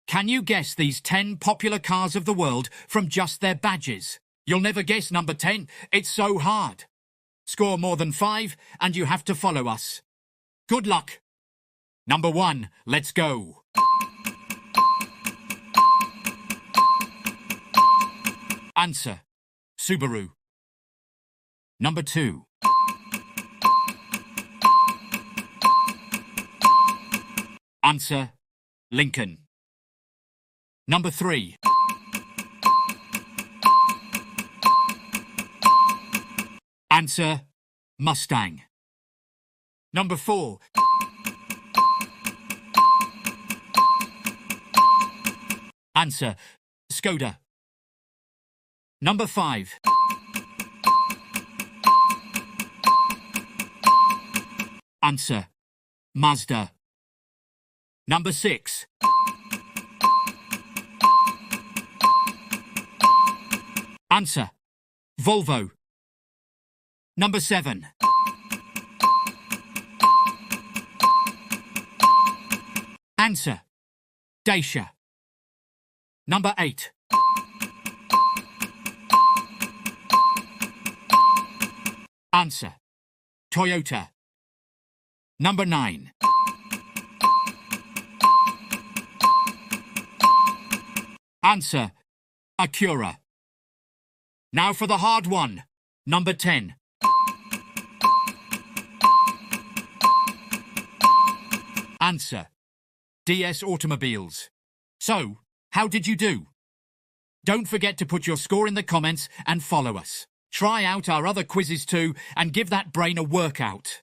Can you guess these 10 popular cars of the world from just their badges? You'll never guess number 10. It's so hard. Score more than 5 and you have to follow us. Good luck. Number 1, let's go. Answer: Subaru. Number 2. Answer: Lincoln. Number 3. Answer: Mustang. Number 4. Answer: Skoda. Number 5. Answer: Mazda. Number 6. Answer: Volvo. Number 7. Answer: Dacia. Number 8. Answer: Toyota. Number 9. Answer: Acura. Now for the hard one. Number 10. Answer: DS Automobiles. So, how did you do? Don't forget to put your score in the comments and follow us. Try out our other quizzes too and give that brain a workout.